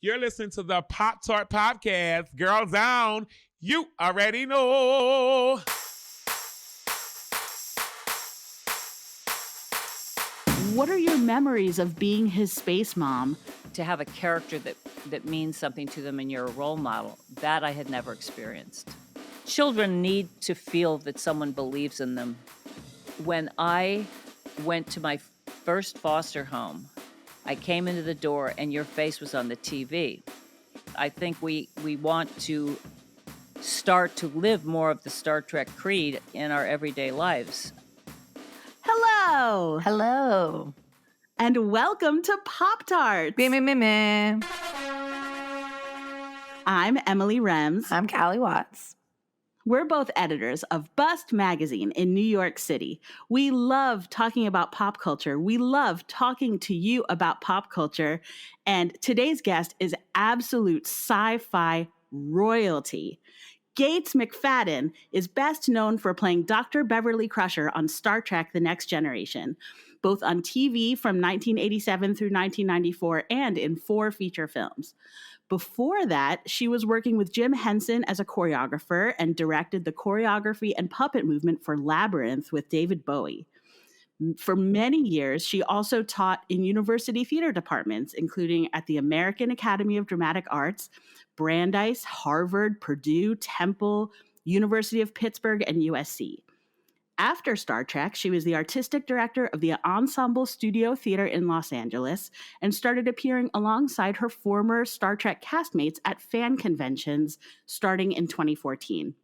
You're listening to the Poptart Podcast. Girls Down. You already know. What are your memories of being his space mom? To have a character that means something to them and you're a role model, that I had never experienced. Children need to feel that someone believes in them. When I went to my first foster home, I came into the door and your face was on the TV. I think we want to start to live more of the Star Trek creed in our everyday lives. Hello. Hello. And welcome to Poptarts. Me. I'm Emily Rems. I'm Callie Watts. We're both editors of Bust Magazine in New York City. We love talking about pop culture. We love talking to you about pop culture. And today's guest is absolute sci-fi royalty. Gates McFadden is best known for playing Dr. Beverly Crusher on Star Trek: The Next Generation, both on TV from 1987 through 1994 and in 4 feature films. Before that, she was working with Jim Henson as a choreographer and directed the choreography and puppet movement for Labyrinth with David Bowie. For many years, she also taught in university theater departments, including at the American Academy of Dramatic Arts, Brandeis, Harvard, Purdue, Temple, University of Pittsburgh, and USC. After Star Trek, she was the artistic director of the Ensemble Studio Theater in Los Angeles and started appearing alongside her former Star Trek castmates at fan conventions starting in 2014.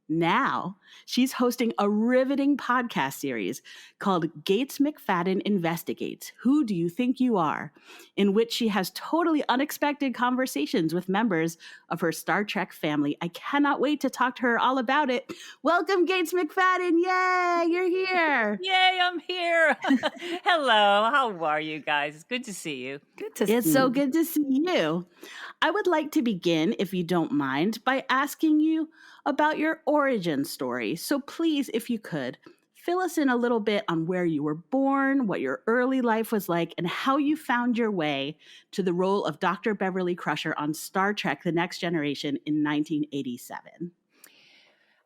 Now, she's hosting a riveting podcast series called Gates McFadden Investigates, Who Do You Think You Are?, in which she has totally unexpected conversations with members of her Star Trek family. I cannot wait to talk to her all about it. Welcome, Gates McFadden. Yay, you're here. Yay, I'm here. Hello, how are you guys? It's good to see you. Good to see you. It's so good to see you. I would like to begin, if you don't mind, by asking you about your origin story. So please, if you could, fill us in a little bit on where you were born, what your early life was like, and how you found your way to the role of Dr. Beverly Crusher on Star Trek: The Next Generation in 1987.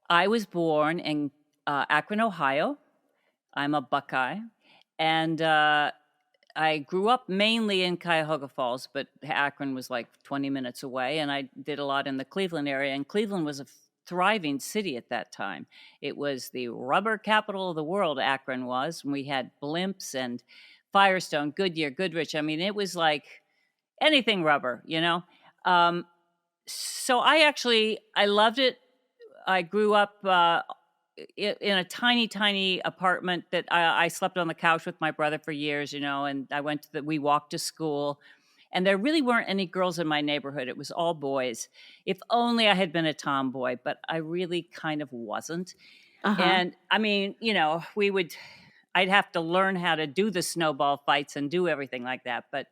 I was born in Akron, Ohio. I'm a Buckeye. And I grew up mainly in Cuyahoga Falls, but Akron was like 20 minutes away. And I did a lot in the Cleveland area. And Cleveland was a thriving city at that time. It was the rubber capital of the world, Akron was. And we had blimps and Firestone, Goodyear, Goodrich. I mean, it was like anything rubber, you know? So I loved it. I grew up in a tiny, tiny apartment that I slept on the couch with my brother for years, you know, and we walked to school. And there really weren't any girls in my neighborhood. It was all boys. If only I had been a tomboy, but I really kind of wasn't. Uh-huh. And I mean, you know, I'd have to learn how to do the snowball fights and do everything like that. But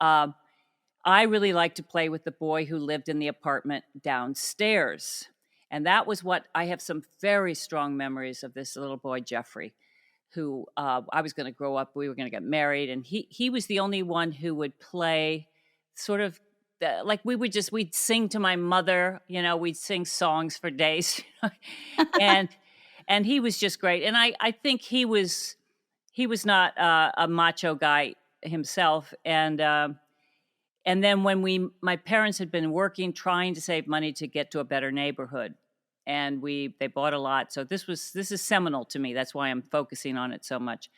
I really liked to play with the boy who lived in the apartment downstairs. And that was I have some very strong memories of this little boy, Jeffrey, who I was going to grow up. We were going to get married. And he was the only one who would play sort of like we'd sing to my mother, you know, we'd sing songs for days. and he was just great. And I think he was not a macho guy himself. And then when my parents had been working, trying to save money to get to a better neighborhood. And they bought a lot. So this is seminal to me. That's why I'm focusing on it so much.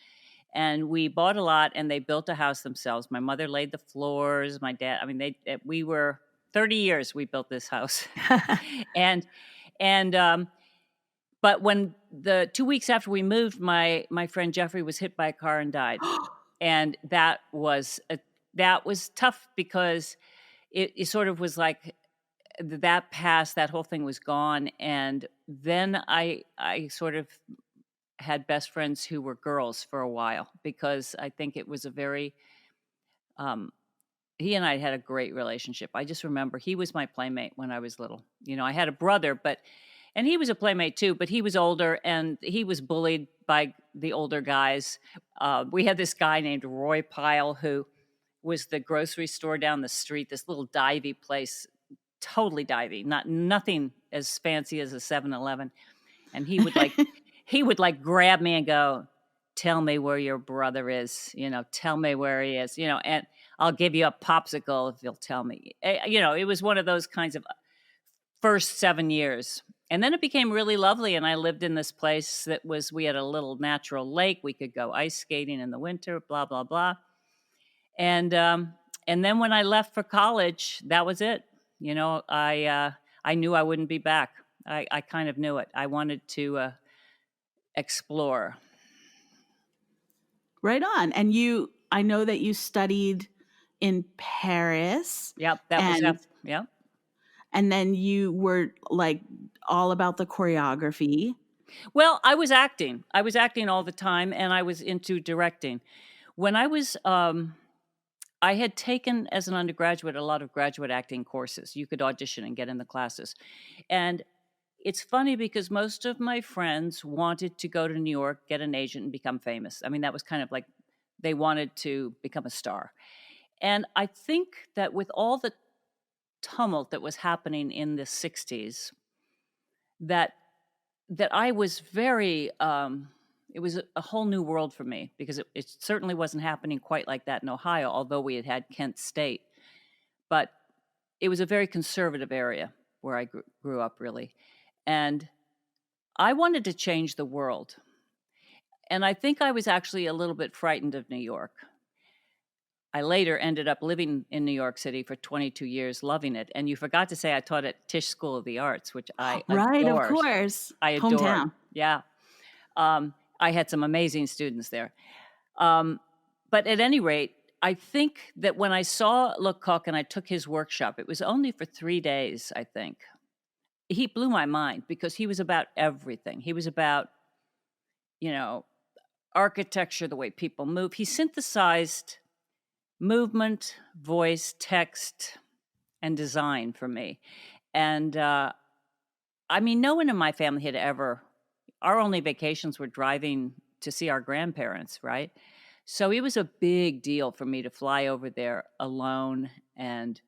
And we bought a lot and they built a house themselves. My mother laid the floors. My dad, I mean, we were 30 years we built this house. But when the 2 weeks after we moved, my friend Jeffrey was hit by a car and died. And that was tough because it sort of was like, that passed, that whole thing was gone. And then I sort of had best friends who were girls for a while because I think it was a very, he and I had a great relationship. I just remember he was my playmate when I was little. You know, I had a brother, and he was a playmate too, but he was older and he was bullied by the older guys. We had this guy named Roy Pyle who was the grocery store down the street, this little divey place, totally divey, nothing as fancy as a 7-Eleven. And he would like grab me and go, tell me where your brother is, tell me where he is, and I'll give you a popsicle if you'll tell me. It was one of those kinds of first 7 years. And then it became really lovely. And I lived in this place we had a little natural lake. We could go ice skating in the winter, blah, blah, blah. And then when I left for college, that was it. I knew I wouldn't be back. I kind of knew it. I wanted to explore. Right on. And I know that you studied in Paris. Yep, yep. And then you were like all about the choreography. Well, I was acting. I was acting all the time, and I was into directing. When I was, I had taken as an undergraduate a lot of graduate acting courses. You could audition and get in the classes. And it's funny because most of my friends wanted to go to New York, get an agent, and become famous. I mean, that was kind of like they wanted to become a star. And I think that with all the tumult that was happening in the 60s, that I was very, it was a whole new world for me, because it certainly wasn't happening quite like that in Ohio, although we had Kent State. But it was a very conservative area where I grew up, really. And I wanted to change the world. And I think I was actually a little bit frightened of New York. I later ended up living in New York City for 22 years, loving it. And you forgot to say I taught at Tisch School of the Arts, which I Right, adored. of course. I adored. Hometown. Yeah. I had some amazing students there. But at any rate, I think that when I saw Lecoq and I took his workshop, it was only for 3 days, I think. He blew my mind because he was about everything. He was about, architecture, the way people move. He synthesized movement, voice, text, and design for me. And no one in my family had our only vacations were driving to see our grandparents, right? So it was a big deal for me to fly over there alone. And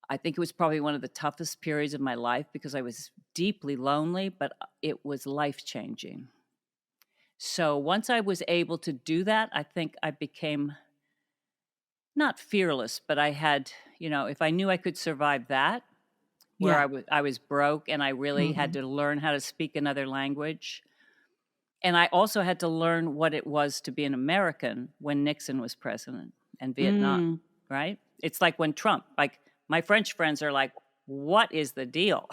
I think it was probably one of the toughest periods of my life because I was deeply lonely, but it was life-changing. So once I was able to do that, I think I became not fearless, but I had, if I knew I could survive that, where I was broke and I really had to learn how to speak another language. And I also had to learn what it was to be an American when Nixon was president and Vietnam, right? It's like when Trump, like my French friends are like, what is the deal?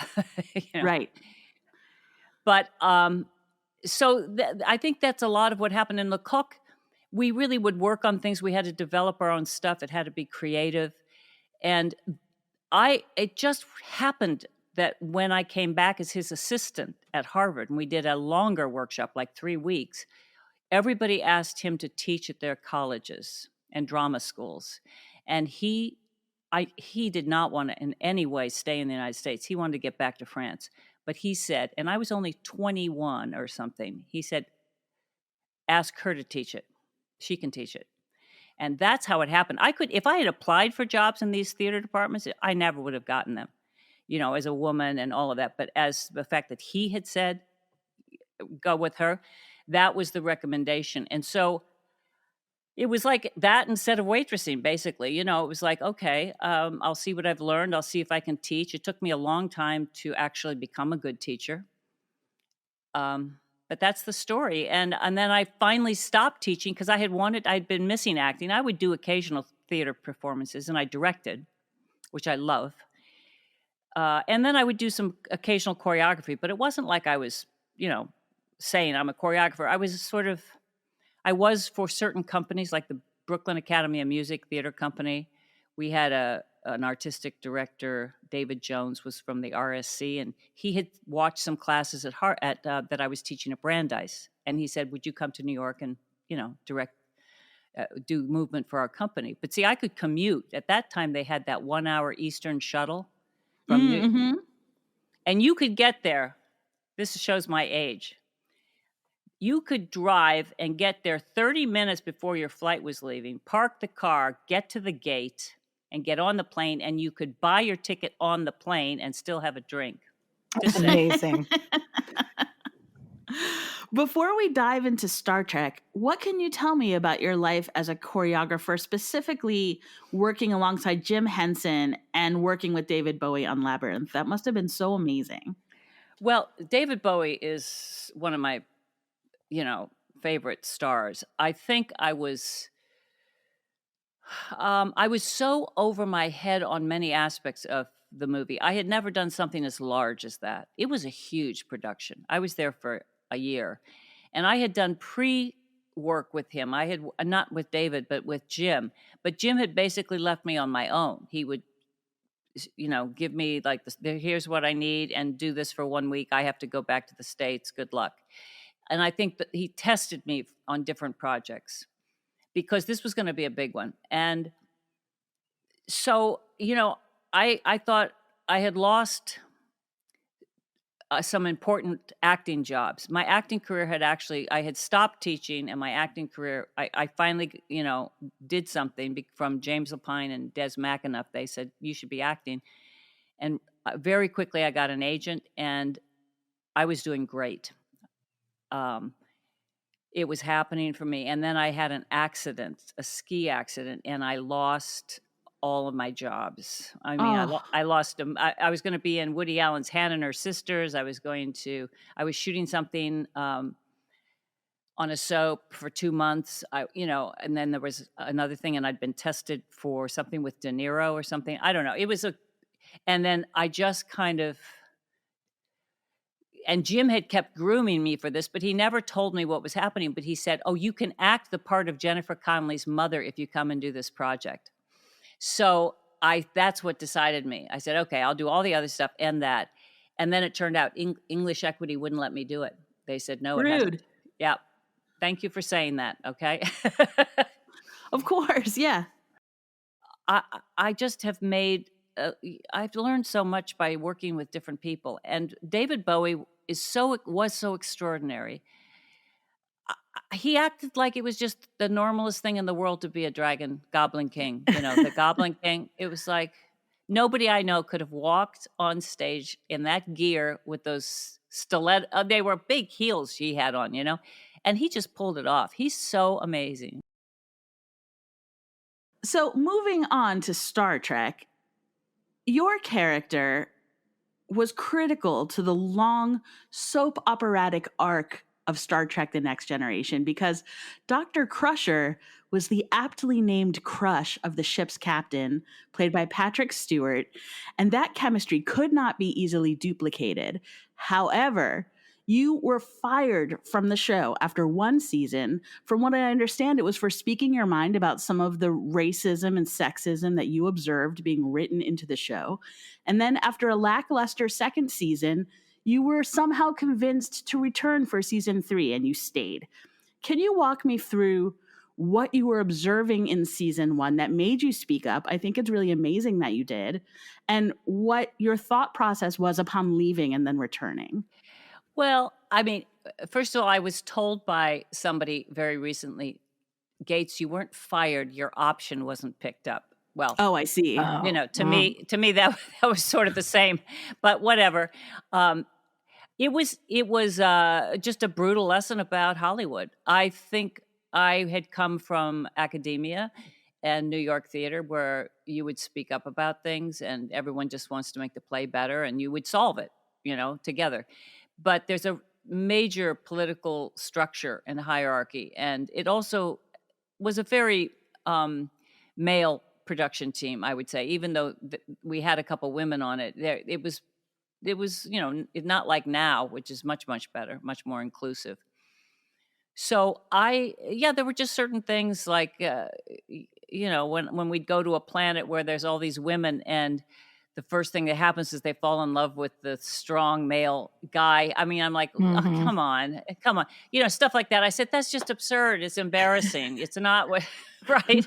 Right. But so I think that's a lot of what happened in Lecoq. We really would work on things. We had to develop our own stuff. It had to be creative. And it just happened that when I came back as his assistant at Harvard, and we did a longer workshop, like 3 weeks, everybody asked him to teach at their colleges and drama schools. And he did not want to in any way stay in the United States. He wanted to get back to France. But he said, and I was only 21 or something, he said, ask her to teach it. She can teach it. And that's how it happened. If I had applied for jobs in these theater departments, I never would have gotten them, as a woman and all of that. But as the fact that he had said, go with her, that was the recommendation. And so it was like that instead of waitressing, basically. It was like, okay, I'll see what I've learned. I'll see if I can teach. It took me a long time to actually become a good teacher. But that's the story. And then I finally stopped teaching because I'd been missing acting. I would do occasional theater performances and I directed, which I love. And then I would do some occasional choreography, but it wasn't like I was, saying I'm a choreographer. I was for certain companies like the Brooklyn Academy of Music Theater Company. We had an artistic director, David Jones, was from the RSC, and he had watched some classes that I was teaching at Brandeis, and he said, "Would you come to New York and direct, do movement for our company?" But see, I could commute at that time. They had that 1-hour Eastern shuttle from New, and you could get there. This shows my age. you could drive and get there 30 minutes before your flight was leaving, park the car, get to the gate, and get on the plane, and you could buy your ticket on the plane and still have a drink. That's Just saying. amazing. Before we dive into Star Trek, what can you tell me about your life as a choreographer, specifically working alongside Jim Henson and working with David Bowie on Labyrinth? That must have been so amazing. Well, David Bowie is one of my, favorite stars. I think I was so over my head on many aspects of the movie. I had never done something as large as that. It was a huge production. I was there for a year, and I had done pre-work with him. I had not with David, but with Jim. But Jim had basically left me on my own. He would, give me like this, here's what I need, and do this for 1 week. I have to go back to the States. Good luck. And I think that he tested me on different projects because this was going to be a big one. And so, I thought I had lost some important acting jobs. My acting career I had stopped teaching, and my acting career, I finally, did something from James Lapine and Des McAnuff. They said, you should be acting. And very quickly I got an agent, and I was doing great. It was happening for me. And then I had an accident, a ski accident, and I lost all of my jobs. I mean, I lost them. I was going to be in Woody Allen's Hannah and Her Sisters. I was shooting something on a soap for 2 months, and then there was another thing, and I'd been tested for something with De Niro or something. I don't know. And then I just kind of, and Jim had kept grooming me for this, but he never told me what was happening. But he said, oh, you can act the part of Jennifer Connelly's mother if you come and do this project. So that's what decided me. I said, okay, I'll do all the other stuff and that. And then it turned out English Equity wouldn't let me do it. They said, no, it hasn't. Rude. Yeah. Thank you for saying that. Okay. Of course. Yeah. I just have I've learned so much by working with different people. And David Bowie was so extraordinary. He acted like it was just the normalest thing in the world to be a goblin king, the Goblin King. It was like nobody I know could have walked on stage in that gear with those stiletto. They were big heels he had on, and he just pulled it off. He's so amazing. So moving on to Star Trek, your character was critical to the long soap operatic arc of Star Trek The Next Generation because Dr. Crusher was the aptly named crush of the ship's captain, played by Patrick Stewart, and that chemistry could not be easily duplicated. However, you were fired from the show after 1 season. From what I understand, it was for speaking your mind about some of the racism and sexism that you observed being written into the show. And then after a lackluster 2nd season, you were somehow convinced to return for season 3, and you stayed. Can you walk me through what you were observing in season 1 that made you speak up? I think it's really amazing that you did. And what your thought process was upon leaving and then returning. Well, I mean, first of all, I was told by somebody very recently, Gates, you weren't fired. Your option wasn't picked up. Well, oh, I see. To me, that was sort of the same, but whatever. It was just a brutal lesson about Hollywood. I think I had come from academia and New York theater where you would speak up about things and everyone just wants to make the play better and you would solve it, together. But there's a major political structure and hierarchy. And it also was a very male production team, I would say, even though we had a couple women on it. It was not like now, which is much, much better, much more inclusive. So there were just certain things like, when we'd go to a planet where there's all these women and the first thing that happens is they fall in love with the strong male guy. I mean, I'm like, oh, come on. Stuff like that. I said, that's just absurd. It's embarrassing. It's not what, right?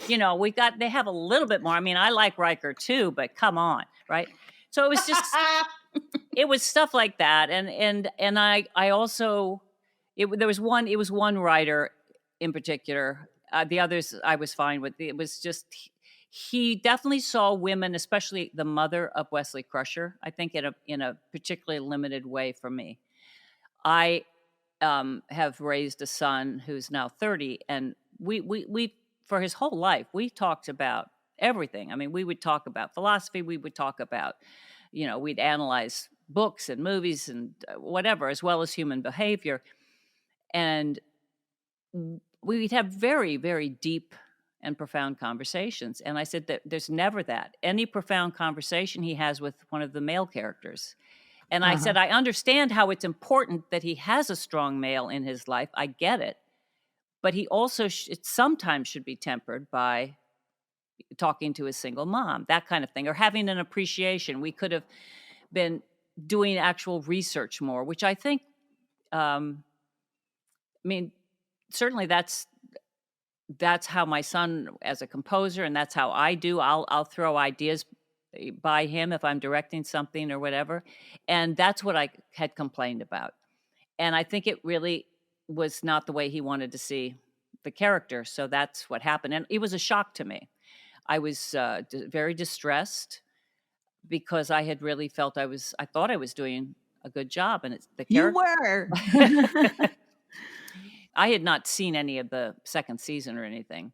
They have a little bit more. I mean, I like Riker too, but come on, right? So it was just, it was stuff like that. And I also, There was one. It was one writer in particular. The others I was fine with. It was just he definitely saw women, especially the mother of Wesley Crusher, I think in a particularly limited way for me. I have raised a son who's now 30, and we for his whole life we talked about everything. I mean, we would talk about philosophy. We would talk about, we'd analyze books and movies and whatever, as well as human behavior. And we'd have very, very deep and profound conversations. And I said that there's never that. Any profound conversation he has with one of the male characters. And I said, I understand how it's important that he has a strong male in his life. I get it. But he also sometimes should be tempered by talking to his single mom, that kind of thing, or having an appreciation. We could have been doing actual research more, which I think, certainly that's how my son as a composer, and that's how I do. I'll throw ideas by him if I'm directing something or whatever. And that's what I had complained about. And I think it really was not the way he wanted to see the character. So that's what happened. And it was a shock to me. I was very distressed because I had really felt I thought I was doing a good job. And it's the character. You were. I had not seen any of the second season or anything,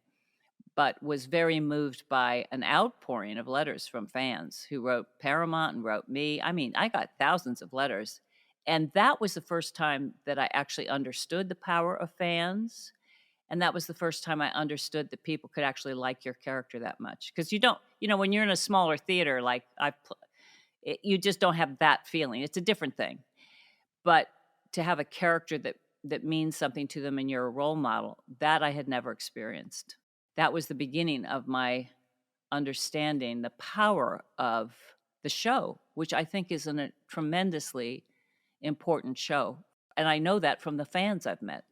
but was very moved by an outpouring of letters from fans who wrote Paramount and wrote me. I mean, I got thousands of letters. And that was the first time that I actually understood the power of fans. And that was the first time I understood that people could actually like your character that much. Because you don't, when you're in a smaller theater, like you just don't have that feeling. It's a different thing. But to have a character that means something to them and you're a role model, that I had never experienced. That was the beginning of my understanding the power of the show, which I think is a tremendously important show. And I know that from the fans I've met.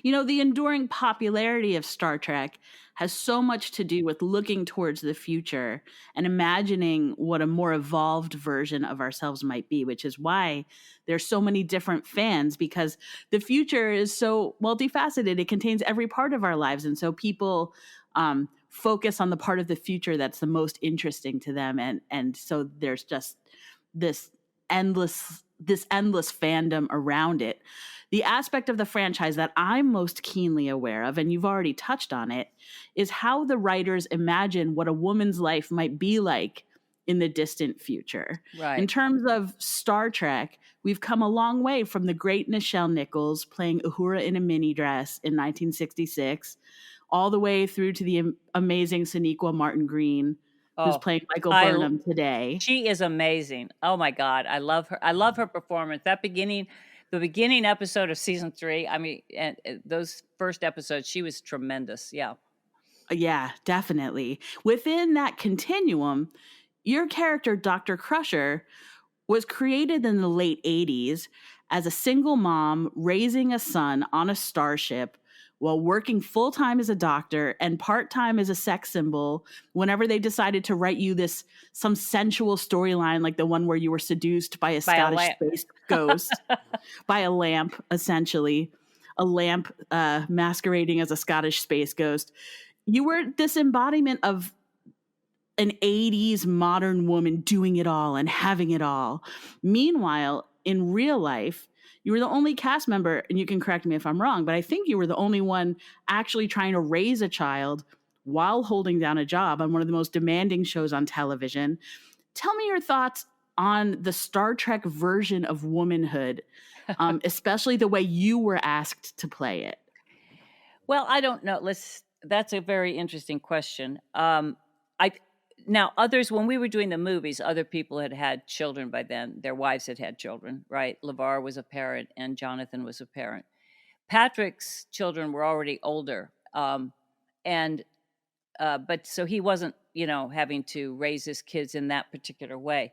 The enduring popularity of Star Trek has so much to do with looking towards the future and imagining what a more evolved version of ourselves might be, which is why there's so many different fans, because the future is so multifaceted. It contains every part of our lives. And so people focus on the part of the future that's the most interesting to them. And so there's just this endless fandom around it. The aspect of the franchise that I'm most keenly aware of, and you've already touched on it, is how the writers imagine what a woman's life might be like in the distant future. Right. In terms of Star Trek, we've come a long way from the great Nichelle Nichols playing Uhura in a mini dress in 1966, all the way through to the amazing Sonequa Martin Green, who's playing Michael Burnham today. She is amazing. Oh my God. I love her. I love her performance. The beginning episode of season 3, and those first episodes, she was tremendous. Yeah. Yeah, definitely. Within that continuum, your character, Dr. Crusher, was created in the late 80s as a single mom raising a son on a starship while working full-time as a doctor and part-time as a sex symbol whenever they decided to write you some sensual storyline like the one where you were seduced by a Scottish space ghost, by a lamp, essentially. A lamp masquerading as a Scottish space ghost. You were this embodiment of an 80s modern woman doing it all and having it all. Meanwhile, in real life, you were the only cast member, and you can correct me if I'm wrong, but I think you were the only one actually trying to raise a child while holding down a job on one of the most demanding shows on television. Tell me your thoughts on the Star Trek version of womanhood, especially the way you were asked to play it. Well, I don't know. That's a very interesting question. Now, others, when we were doing the movies, other people had children by then. Their wives had children, right? LeVar was a parent and Jonathan was a parent. Patrick's children were already older. But so he wasn't, having to raise his kids in that particular way.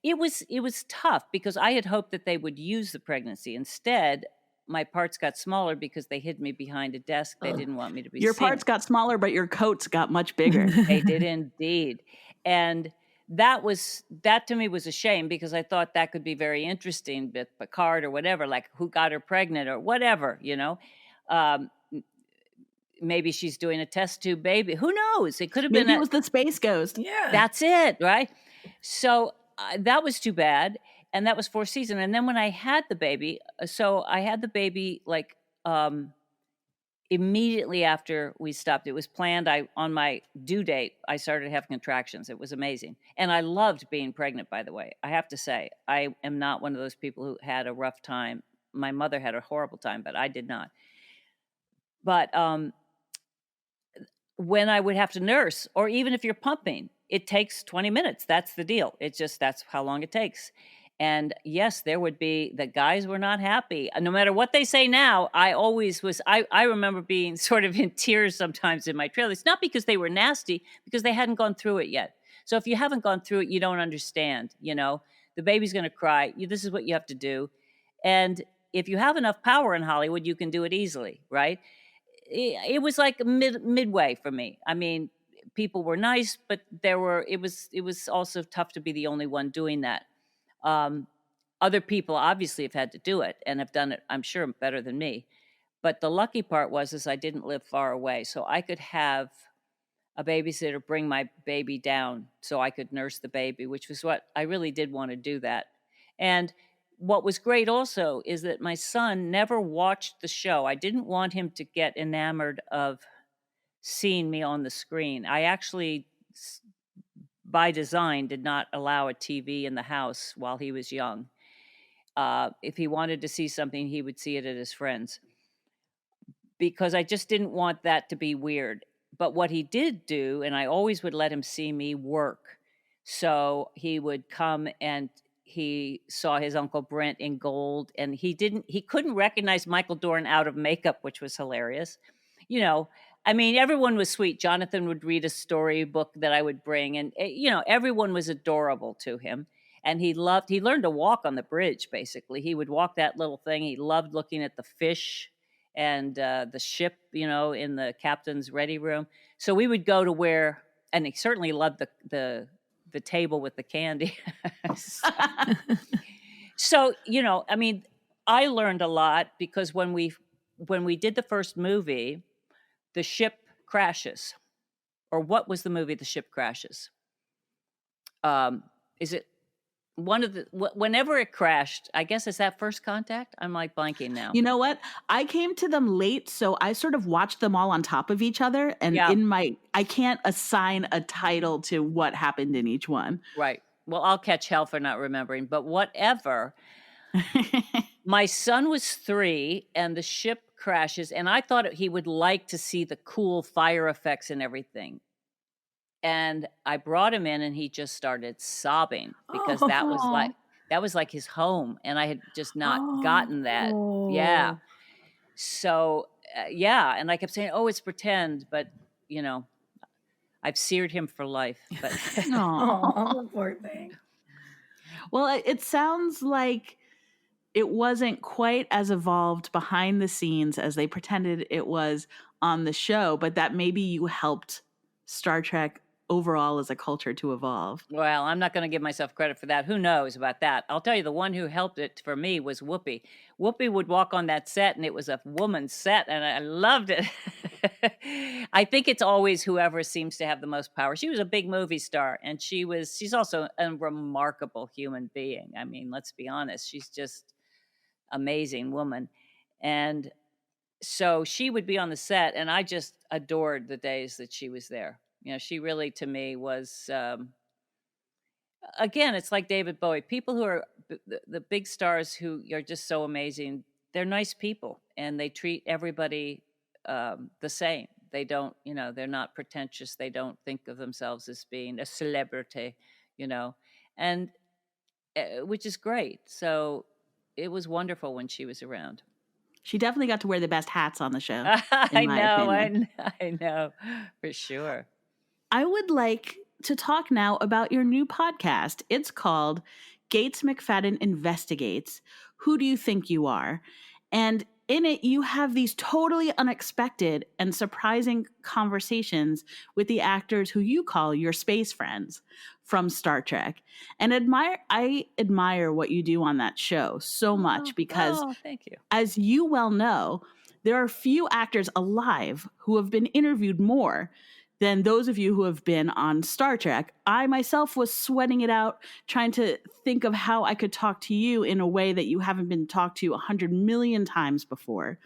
It was tough because I had hoped that they would use the pregnancy. Instead, my parts got smaller because they hid me behind a desk. They didn't want me to be Your seen. parts got smaller, but your coats got much bigger. They did indeed. And that to me was a shame, because I thought that could be very interesting with Picard or whatever, like who got her pregnant or whatever, um, maybe she's doing a test tube baby. Who knows? It could have been Maybe it was the Space Ghost. Yeah. that's it, right? So that was too bad, and that was 4th season. And then when I had the baby, so I had the baby like immediately after we stopped. It was planned. On my due date, I started having contractions. It was amazing, and I loved being pregnant. By the way, I have to say, I am not one of those people who had a rough time. My mother had a horrible time, but I did not. But when I would have to nurse, or even if you're pumping, it takes 20 minutes. That's the deal. That's how long it takes. And yes, there would be, the guys were not happy. No matter what they say now, I always was, I remember being sort of in tears sometimes in my trailers, not because they were nasty, because they hadn't gone through it yet. So if you haven't gone through it, you don't understand, the baby's going to cry. This is what you have to do. And if you have enough power in Hollywood, you can do it easily, right? It was like midway for me. I mean, people were nice, but it was also tough to be the only one doing that. Other people obviously have had to do it and have done it, I'm sure, better than me. But the lucky part was I didn't live far away, so I could have a babysitter bring my baby down so I could nurse the baby, which was what I really did want to do that. And what was great also is that my son never watched the show. I didn't want him to get enamored of seeing me on the screen. I actually, by design, did not allow a TV in the house while he was young. If he wanted to see something, he would see it at his friends, because I just didn't want that to be weird. But what he did do, and I always would let him see me work. So he would come and he saw his Uncle Brent in gold, and he couldn't recognize Michael Dorn out of makeup, which was hilarious. I mean, everyone was sweet. Jonathan would read a storybook that I would bring, and everyone was adorable to him. And he learned to walk on the bridge, basically. He would walk that little thing. He loved looking at the fish and the ship, in the captain's ready room. So we would go to where, and he certainly loved the table with the candy. So, I mean, I learned a lot, because when we did the first movie, the ship crashes. Or what was the movie, The Ship Crashes? Is it one of whenever it crashed, I guess, is that First Contact? I'm like blanking now. You know what? I came to them late, so I sort of watched them all on top of each other. And I can't assign a title to what happened in each one. Right. Well, I'll catch hell for not remembering, but whatever. My son was 3 and the ship crashes, and I thought he would like to see the cool fire effects and everything. And I brought him in, and he just started sobbing, because that was like his home, and I had just not gotten that. Yeah. So and I kept saying, "Oh, it's pretend," but I've seared him for life. But Oh, poor thing. Well, it sounds like it wasn't quite as evolved behind the scenes as they pretended it was on the show, but that maybe you helped Star Trek overall as a culture to evolve. Well, I'm not going to give myself credit for that. Who knows about that? I'll tell you, the one who helped it for me was Whoopi. Whoopi would walk on that set, and it was a woman's set, and I loved it. I think it's always whoever seems to have the most power. She was a big movie star, and she's also a remarkable human being. I mean, let's be honest. She's just amazing woman. And so she would be on the set, and I just adored the days that she was there. She really, to me, was, again, it's like David Bowie. People who are the big stars who are just so amazing, they're nice people, and they treat everybody the same. They don't, they're not pretentious. They don't think of themselves as being a celebrity, and which is great. So it was wonderful when she was around. She definitely got to wear the best hats on the show. I know, for sure. I would like to talk now about your new podcast. It's called Gates McFadden Investigates. Who Do You Think You Are? And in it, you have these totally unexpected and surprising conversations with the actors who you call your space friends from Star Trek. And I admire what you do on that show so much because, thank you. as you well know, there are few actors alive who have been interviewed more than those of you who have been on Star Trek. I myself was sweating it out, trying to think of how I could talk to you in a way that you haven't been talked to 100 million times before.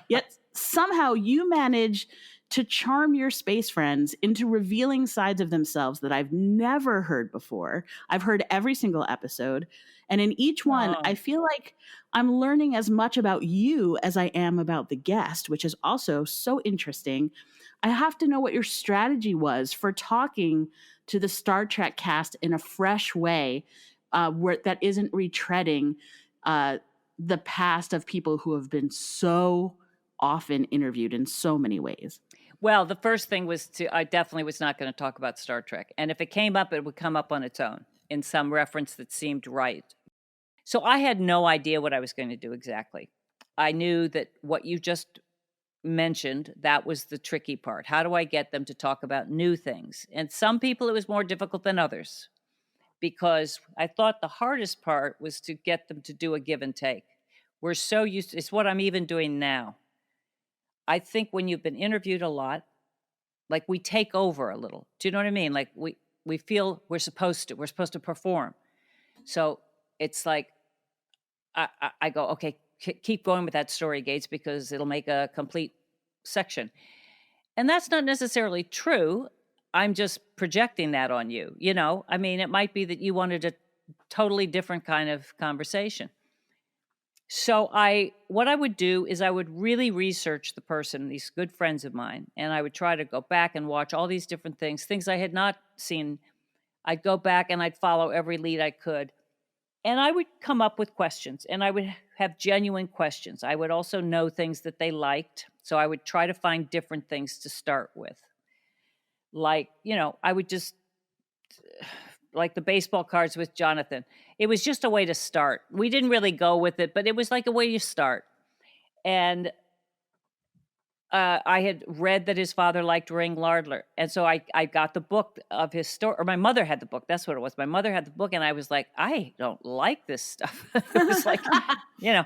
Yet somehow you manage to charm your space friends into revealing sides of themselves that I've never heard before. I've heard every single episode. And in each one, I feel like I'm learning as much about you as I am about the guest, which is also so interesting. I have to know what your strategy was for talking to the Star Trek cast in a fresh way, where that isn't retreading the past of people who have been so often interviewed in so many ways. Well, the first thing was I definitely was not going to talk about Star Trek. And if it came up, it would come up on its own in some reference that seemed right. So I had no idea what I was going to do exactly. I knew that what you just mentioned, that was the tricky part. How do I get them to talk about new things? And some people it was more difficult than others, because I thought the hardest part was to get them to do a give and take. We're so used to, it's what I'm even doing now. I think when you've been interviewed a lot, like we take over a little. Do you know what I mean? Like we feel we're supposed to perform. So it's like, I go, okay, keep going with that story, Gates, because it'll make a complete section. And that's not necessarily true. I'm just projecting that on you. You know, I mean, it might be that you wanted a totally different kind of conversation. So what I would do is I would really research the person, these good friends of mine, and I would try to go back and watch all these different things I had not seen. I'd go back and I'd follow every lead I could. And I would come up with questions, and I would have genuine questions. I would also know things that they liked. So I would try to find different things to start with. Like, you know, I would just, like the baseball cards with Jonathan. It was just a way to start. We didn't really go with it, but it was like a way to start. And I had read that his father liked Ring Lardner. And so I got the book of his story, or my mother had the book. That's what it was. My mother had the book, and I was like, I don't like this stuff. It was like, you know.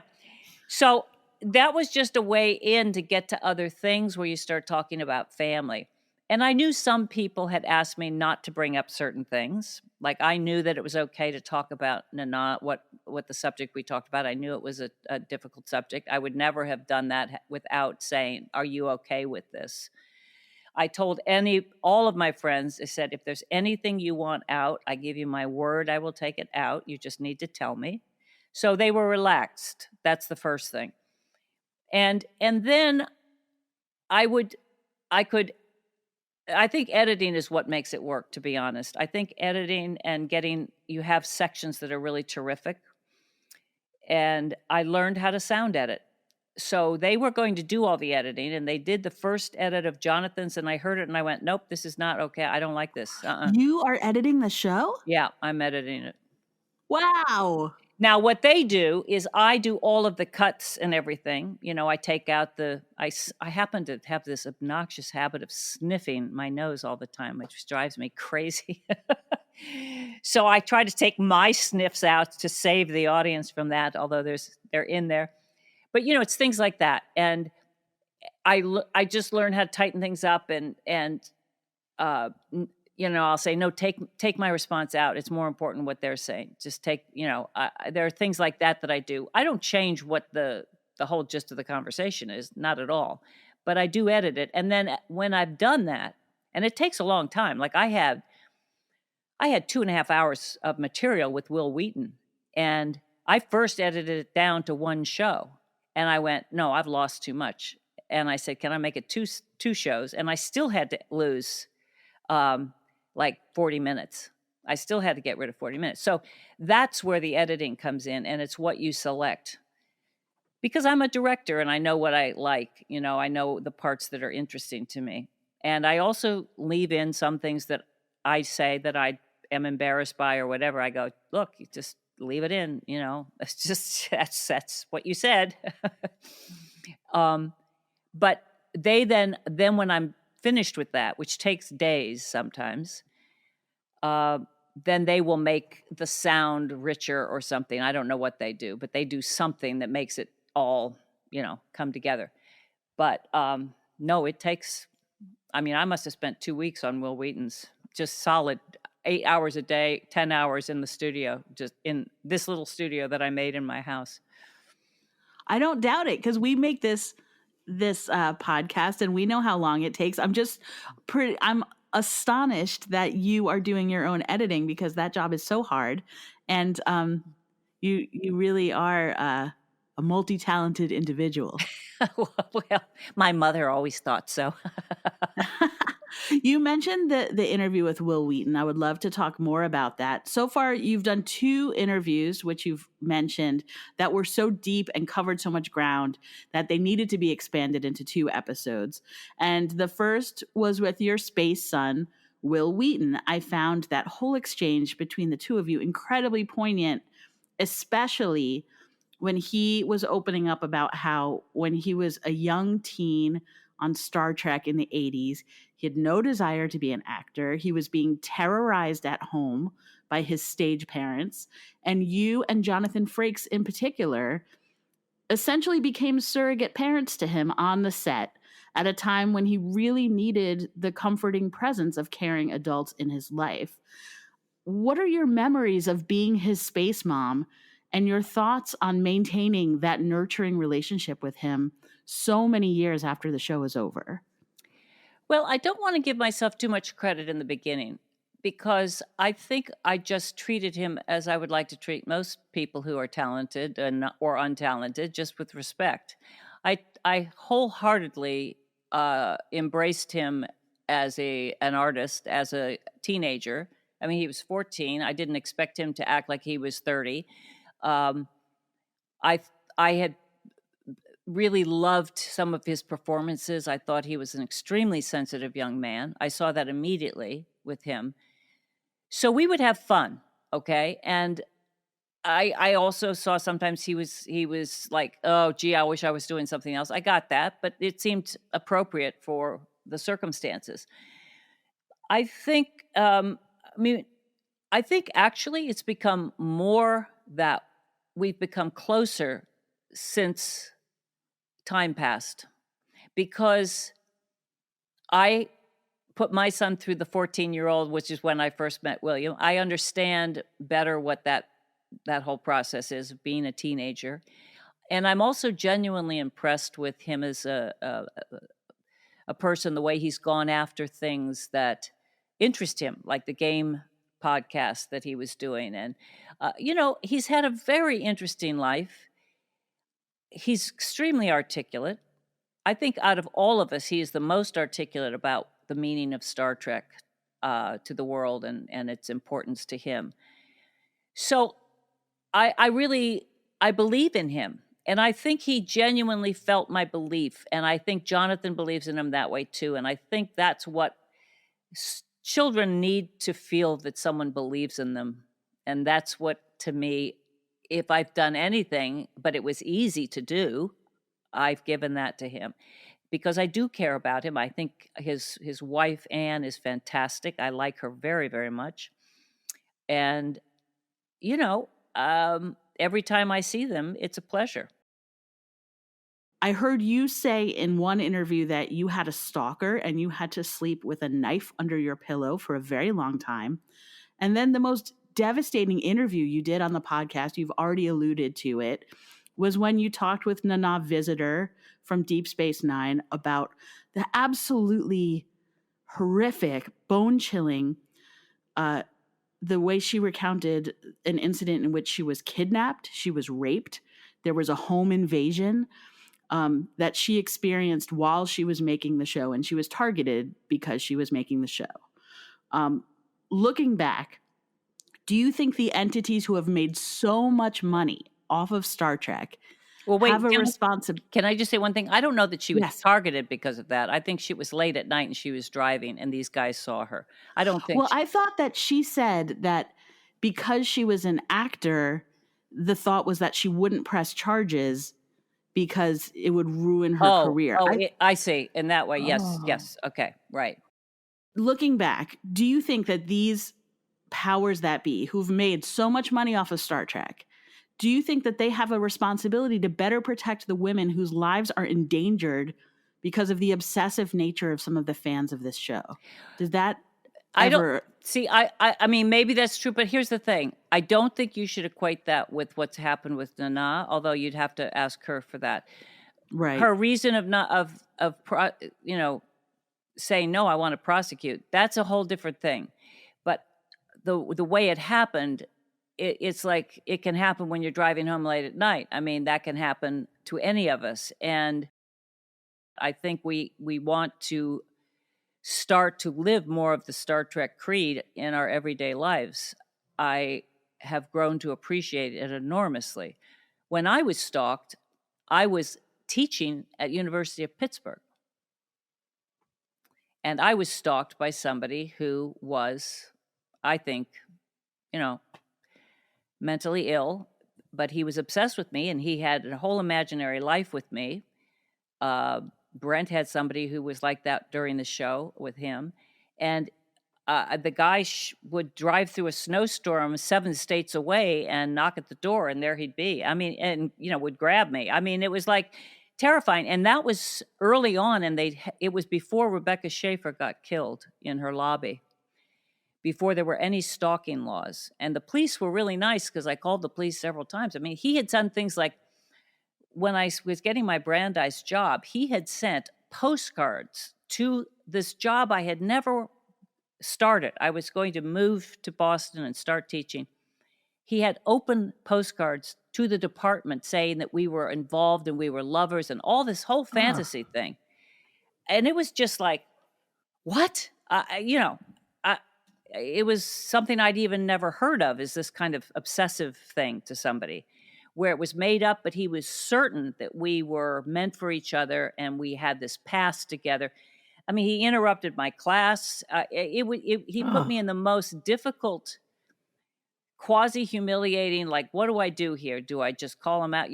So that was just a way in to get to other things where you start talking about family. And I knew some people had asked me not to bring up certain things. Like I knew that it was okay to talk about Nana, what the subject we talked about. I knew it was a difficult subject. I would never have done that without saying, are you okay with this? I told all of my friends, I said, if there's anything you want out, I give you my word, I will take it out. You just need to tell me. So they were relaxed. That's the first thing. And then I think editing is what makes it work, to be honest. I think editing and you have sections that are really terrific. And I learned how to sound edit. So they were going to do all the editing, and they did the first edit of Jonathan's, and I heard it and I went, nope, this is not okay. I don't like this. You are editing the show? Yeah, I'm editing it. Wow. Now, what they do is I do all of the cuts and everything. You know, I take out I happen to have this obnoxious habit of sniffing my nose all the time, which drives me crazy. So I try to take my sniffs out to save the audience from that, although they're in there. But, you know, it's things like that. And I just learned how to tighten things up and you know, I'll say, no, take my response out. It's more important what they're saying. Just take, you know, there are things like that I do. I don't change what the whole gist of the conversation is, not at all. But I do edit it. And then when I've done that, and it takes a long time, like I had 2.5 hours of material with Wil Wheaton. And I first edited it down to one show. And I went, no, I've lost too much. And I said, can I make it two shows? And I still had to lose like 40 minutes. I still had to get rid of 40 minutes. So that's where the editing comes in, and it's what you select. Because I'm a director and I know what I like, you know, I know the parts that are interesting to me. And I also leave in some things that I say that I am embarrassed by or whatever. I go, look, you just leave it in, you know, it's just, that's what you said. But they then when I'm finished with that, which takes days sometimes, then they will make the sound richer or something. I don't know what they do, but they do something that makes it all, come together. But no, it takes, I must have spent 2 weeks on Wil Wheaton's, just solid 8 hours a day, 10 hours in the studio, just in this little studio that I made in my house. I don't doubt it, because we make this podcast and we know how long it takes. I'm astonished that you are doing your own editing, because that job is so hard. And you really are a multi-talented individual. Well, my mother always thought so. You mentioned the interview with Wil Wheaton. I would love to talk more about that. So far, you've done 2 interviews, which you've mentioned, that were so deep and covered so much ground that they needed to be expanded into 2 episodes. And the first was with your space son, Wil Wheaton. I found that whole exchange between the 2 of you incredibly poignant, especially when he was opening up about how when he was a young teen on Star Trek in the 80s, he had no desire to be an actor. He was being terrorized at home by his stage parents. And you and Jonathan Frakes in particular essentially became surrogate parents to him on the set at a time when he really needed the comforting presence of caring adults in his life. What are your memories of being his space mom, and your thoughts on maintaining that nurturing relationship with him so many years after the show is over? Well, I don't want to give myself too much credit in the beginning, because I think I just treated him as I would like to treat most people who are talented or untalented, just with respect. I wholeheartedly embraced him as an artist, as a teenager. He was 14. I didn't expect him to act like he was 30. I had really loved some of his performances. I thought he was an extremely sensitive young man. I saw that immediately with him. So we would have fun, okay? And I also saw sometimes he was like, oh, gee, I wish I was doing something else. I got that, but it seemed appropriate for the circumstances. I think, I think actually it's become more that we've become closer since time passed, because I put my son through the 14-year-old, which is when I first met William. I understand better what that whole process is of being a teenager. And I'm also genuinely impressed with him as a person, the way he's gone after things that interest him, like the game podcast that he was doing. And, he's had a very interesting life. He's extremely articulate. I think out of all of us, he is the most articulate about the meaning of Star Trek to the world and its importance to him. So I believe in him. And I think he genuinely felt my belief. And I think Jonathan believes in him that way too. And I think that's what children need, to feel that someone believes in them. And that's what, to me, if I've done anything, but it was easy to do, I've given that to him, because I do care about him. I think his wife, Anne, is fantastic. I like her very, very much. And, every time I see them, it's a pleasure. I heard you say in one interview that you had a stalker and you had to sleep with a knife under your pillow for a very long time. And then the most devastating interview you did on the podcast, you've already alluded to it, was when you talked with Nana Visitor from Deep Space Nine about the absolutely horrific, bone-chilling, the way she recounted an incident in which she was kidnapped, she was raped, there was a home invasion that she experienced while she was making the show, and she was targeted because she was making the show. Looking back, do you think the entities who have made so much money off of Star Trek have a responsibility? Can I just say one thing? I don't know that she was targeted because of that. I think she was late at night and she was driving and these guys saw her. I don't think. Well, I thought that she said that because she was an actor, the thought was that she wouldn't press charges because it would ruin her career. I see. In that way, yes, Oh. yes. Okay, right. Looking back, do you think that these powers that be who've made so much money off of Star Trek, do you think that they have a responsibility to better protect the women whose lives are endangered because of the obsessive nature of some of the fans of this show? Does that ever... I mean, maybe that's true, but here's the thing. I don't think you should equate that with what's happened with Nana, although you'd have to ask her for that. Right. Her reason of saying, no, I want to prosecute, that's a whole different thing. But the way it happened, it's like it can happen when you're driving home late at night. I mean, that can happen to any of us. And I think we want to start to live more of the Star Trek creed in our everyday lives. I have grown to appreciate it enormously. When I was stalked, I was teaching at University of Pittsburgh. And I was stalked by somebody who was, I think, mentally ill, but he was obsessed with me and he had a whole imaginary life with me. Brent had somebody who was like that during the show with him. And the guy would drive through a snowstorm 7 states away and knock at the door, and there he'd be. I mean, and, would grab me. I mean, it was like terrifying. And that was early on, and it was before Rebecca Schaefer got killed in her lobby, before there were any stalking laws. And the police were really nice because I called the police several times. I mean, he had done things like, when I was getting my Brandeis job, he had sent postcards to this job I had never started. I was going to move to Boston and start teaching. He had open postcards to the department saying that we were involved and we were lovers and all this whole fantasy thing. And it was just like, what? It was something I'd even never heard of, is this kind of obsessive thing to somebody, where it was made up, but he was certain that we were meant for each other and we had this past together. I mean, he interrupted my class. He put me in the most difficult, quasi-humiliating, like, what do I do here? Do I just call him out?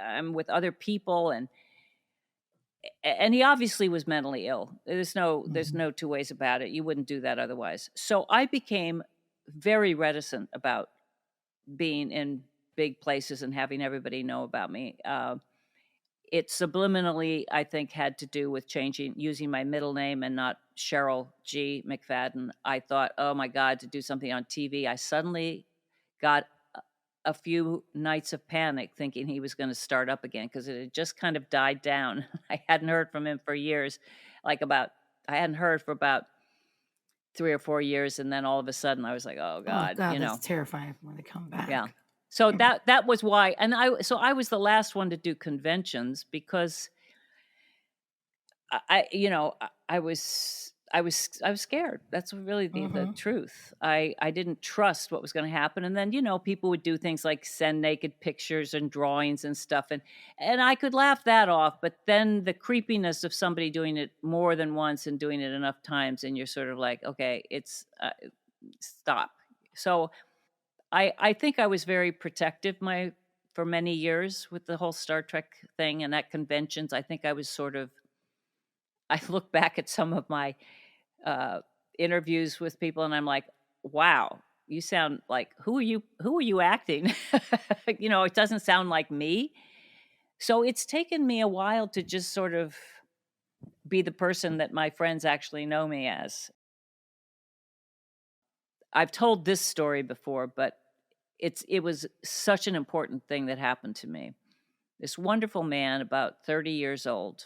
I'm with other people, and he obviously was mentally ill. There's no two ways about it. You wouldn't do that otherwise. So I became very reticent about being in big places and having everybody know about me. It subliminally, I think, had to do with using my middle name and not Cheryl G. McFadden. I thought, oh my God, to do something on TV. I suddenly got a few nights of panic thinking he was going to start up again, because it had just kind of died down. I hadn't heard from him for years, I hadn't heard for about 3 or 4 years. And then all of a sudden I was like, oh God, that's terrifying when they come back. Yeah. So that was why. And I was the last one to do conventions because I was scared. That's really the truth. I didn't trust what was going to happen. And then, people would do things like send naked pictures and drawings and stuff. And I could laugh that off. But then the creepiness of somebody doing it more than once and doing it enough times, and you're sort of like, okay, it's stop. So I think I was very protective for many years with the whole Star Trek thing and at conventions. I think I was I look back at some of my interviews with people and I'm like, wow, you sound like, who are you acting? It doesn't sound like me. So it's taken me a while to just sort of be the person that my friends actually know me as. I've told this story before, but it was such an important thing that happened to me. This wonderful man, about 30 years old,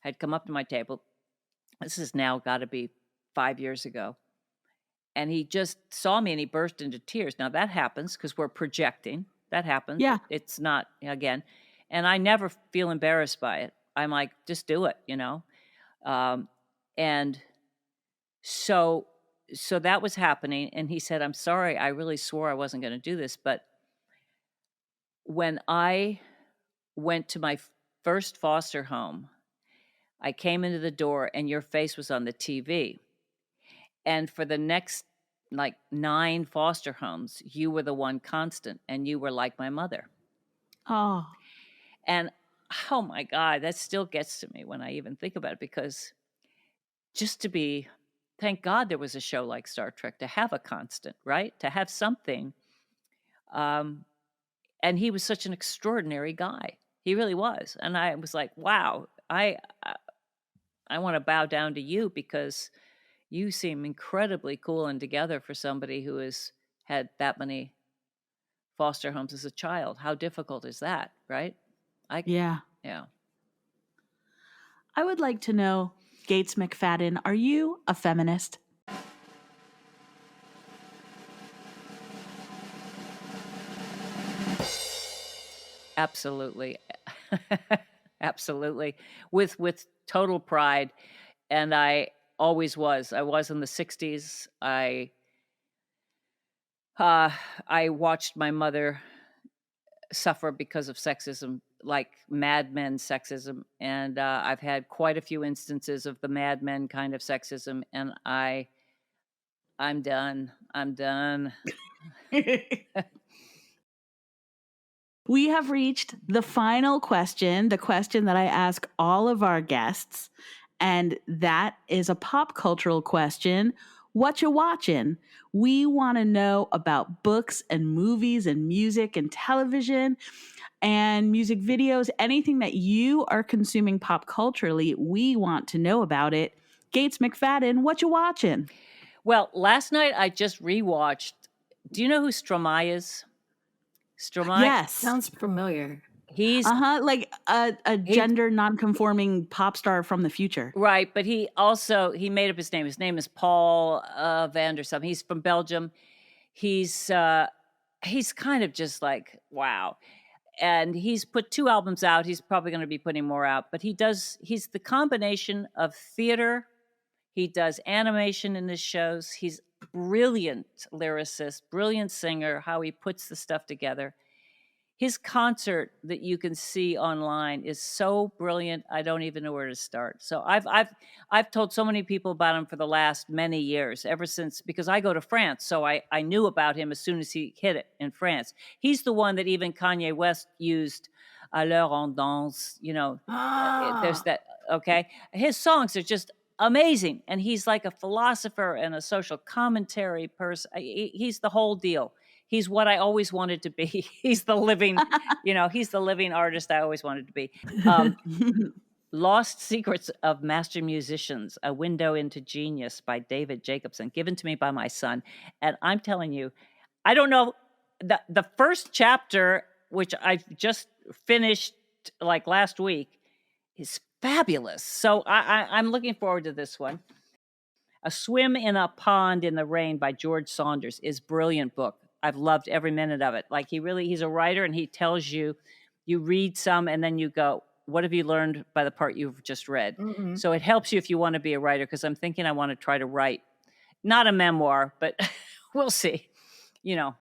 had come up to my table. This has now got to be 5 years ago. And he just saw me and he burst into tears. Now that happens because we're projecting. That happens. Yeah. It's not, again. And I never feel embarrassed by it. I'm like, just do it, And so that was happening. And he said, I'm sorry, I really swore I wasn't going to do this. But when I went to my first foster home, I came into the door and your face was on the TV. And for the next 9 foster homes, you were the one constant and you were like my mother. Oh. And oh my God, that still gets to me when I even think about it, because just to be, thank God there was a show like Star Trek to have a constant, right? To have something. And he was such an extraordinary guy. He really was. And I was like, wow, I want to bow down to you, because you seem incredibly cool and together for somebody who has had that many foster homes as a child. How difficult is that, right? Yeah. Yeah. I would like to know, Gates McFadden, are you a feminist? Absolutely. Absolutely. With total pride. And I always was. I was in the 60s. I watched my mother suffer because of sexism, like Mad Men sexism. And I've had quite a few instances of the Mad Men kind of sexism. And I'm done. I'm done. We have reached the final question, the question that I ask all of our guests, and that is a pop cultural question. Whatcha Watchin? We want to know about books and movies and music and television and music videos, anything that you are consuming pop culturally. We want to know about it. Gates McFadden, what you watching? Well, last night I just rewatched. Do you know who Stromae is? Stromae? Yes. Sounds familiar. He's like a gender non-conforming pop star from the future. Right, but he made up his name. His name is Paul van der something. He's from Belgium. He's kind of just like, wow. And he's put 2 albums out. He's probably going to be putting more out, but he's the combination of theater. He does animation in his shows. He's brilliant lyricist, brilliant singer, how he puts the stuff together. His concert that you can see online is so brilliant. I don't even know where to start. So I've told so many people about him for the last many years, ever since, because I go to France. So I knew about him as soon as he hit it in France. He's the one that even Kanye West used, Alors on danse, there's that, okay? His songs are just amazing. And he's like a philosopher and a social commentary person. He's the whole deal. He's what I always wanted to be. He's the living, he's the living artist I always wanted to be. Lost Secrets of Master Musicians, A Window into Genius by David Jacobson, given to me by my son. And I'm telling you, I don't know, the first chapter, which I just finished like last week, is fabulous. So I'm looking forward to this one. A Swim in a Pond in the Rain by George Saunders is a brilliant book. I've loved every minute of it. Like he's a writer, and he tells you read some and then you go, what have you learned by the part you've just read? Mm-hmm. So it helps you if you want to be a writer, because I'm thinking I want to try to write, not a memoir, but we'll see, And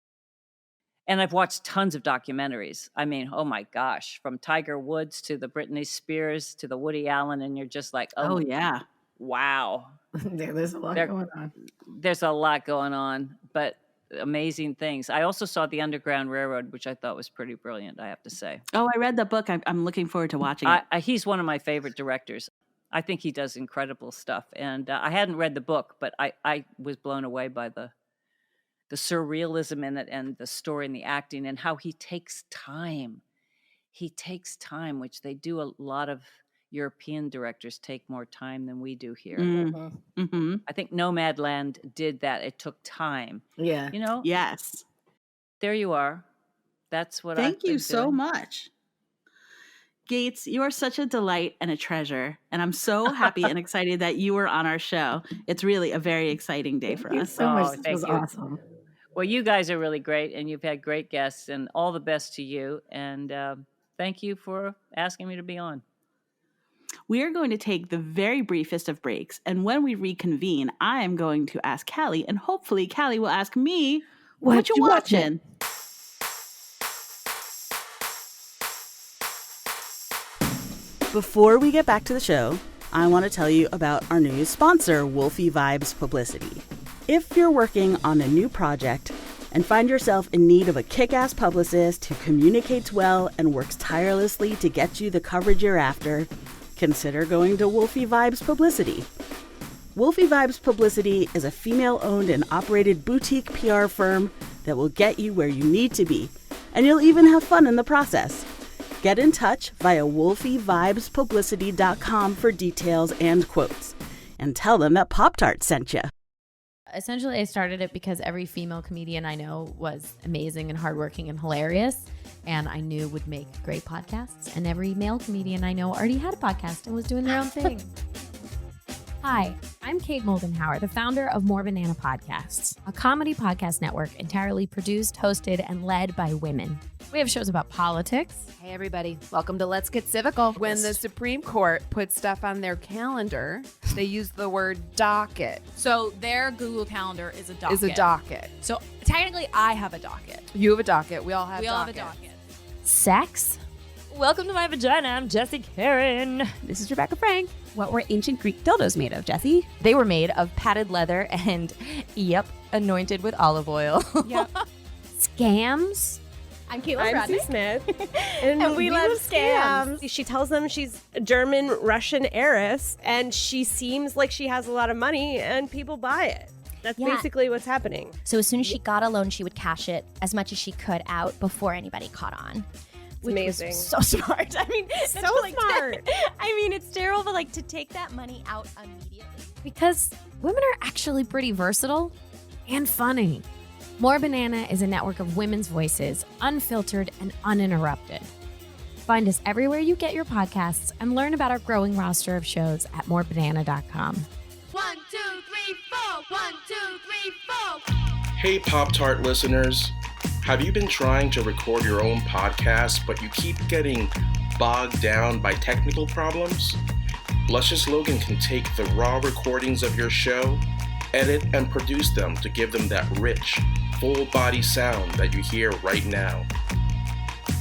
I've watched tons of documentaries. I mean, oh my gosh, from Tiger Woods to the Britney Spears to the Woody Allen, and you're just like, oh yeah, wow. There's a lot going on. There's a lot going on, but amazing things. I also saw The Underground Railroad, which I thought was pretty brilliant, I have to say. Oh, I read the book. I'm looking forward to watching it. He's one of my favorite directors. I think he does incredible stuff. And I hadn't read the book, but I was blown away by the surrealism in it, and the story and the acting, and how he takes time. He takes time, which they do. A lot of European directors take more time than we do here. Mm-hmm. Mm-hmm. I think Nomadland did that. It took time. Yeah. Yes. There you are. That's what Thank you so much. Gates, you are such a delight and a treasure. And I'm so happy and excited that you were on our show. It's really a very exciting day for us. So much. This was awesome. Well, you guys are really great, and you've had great guests, and all the best to you. And thank you for asking me to be on. We are going to take the very briefest of breaks, and when we reconvene, I am going to ask Callie, and hopefully Callie will ask me, what you watching? Before we get back to the show, I want to tell you about our new sponsor, Wolfie Vibes Publicity. If you're working on a new project, and find yourself in need of a kick-ass publicist who communicates well and works tirelessly to get you the coverage you're after, consider going to Whoopie Vibes Publicity. Whoopie Vibes Publicity is a female-owned and operated boutique PR firm that will get you where you need to be, and you'll even have fun in the process. Get in touch via wolfievibespublicity.com for details and quotes, and tell them that Poptarts sent you. Essentially, I started it because every female comedian I know was amazing and hardworking and hilarious, and I knew would make great podcasts. And every male comedian I know already had a podcast and was doing their own thing. Hi, I'm Kate Moldenhauer, the founder of More Banana Podcasts, a comedy podcast network entirely produced, hosted, and led by women. We have shows about politics. Hey, everybody. Welcome to Let's Get Civical. When the Supreme Court puts stuff on their calendar, they use the word docket. So their Google Calendar is a docket. So technically, I have a docket. You have a docket. We all have all have a dockets. docket. Sex? Welcome to my vagina. I'm Jessie Karen. This is Rebecca Frank. What were ancient Greek dildos made of, Jessie? They were made of padded leather and, anointed with olive oil. Yep. Scams? I'm Caitlin I'm Bradley. Sue Smith, and we love scams. She tells them she's a German-Russian heiress, and she seems like she has a lot of money, and people buy it. That's basically what's happening. So as soon as she got a loan, she would cash it as much as she could out before anybody caught on. It's amazing. So smart. I mean, So smart. I mean, it's terrible, but like to take that money out immediately. Because women are actually pretty versatile and funny. More Banana is a network of women's voices, unfiltered and uninterrupted. Find us everywhere you get your podcasts and learn about our growing roster of shows at morebanana.com. 1, 2, 3, 4. 1, 2, 3, 4. Hey Pop-Tart listeners, have you been trying to record your own podcast but you keep getting bogged down by technical problems? Luscious Logan can take the raw recordings of your show, edit and produce them to give them that rich, full-body sound that you hear right now.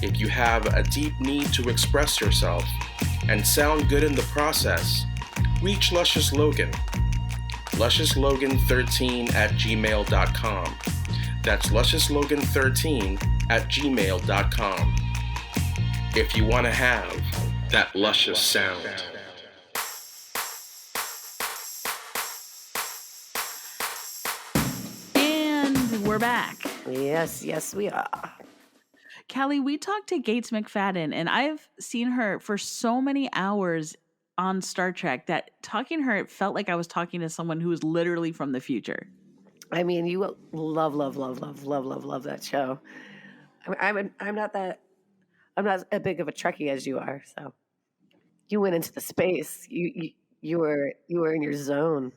If you have a deep need to express yourself and sound good in the process, reach Luscious Logan. LuciousLogan13@gmail.com. That's LuciousLogan13@gmail.com. If you want to have that luscious sound. And we're back. Yes, we are. Callie, we talked to Gates McFadden, and I've seen her for so many hours on Star Trek that talking to her, it felt like I was talking to someone who was literally from the future. I mean, you will love that show. I'm not as big of a Trekkie as you are, so you went into the space. You were in your zone.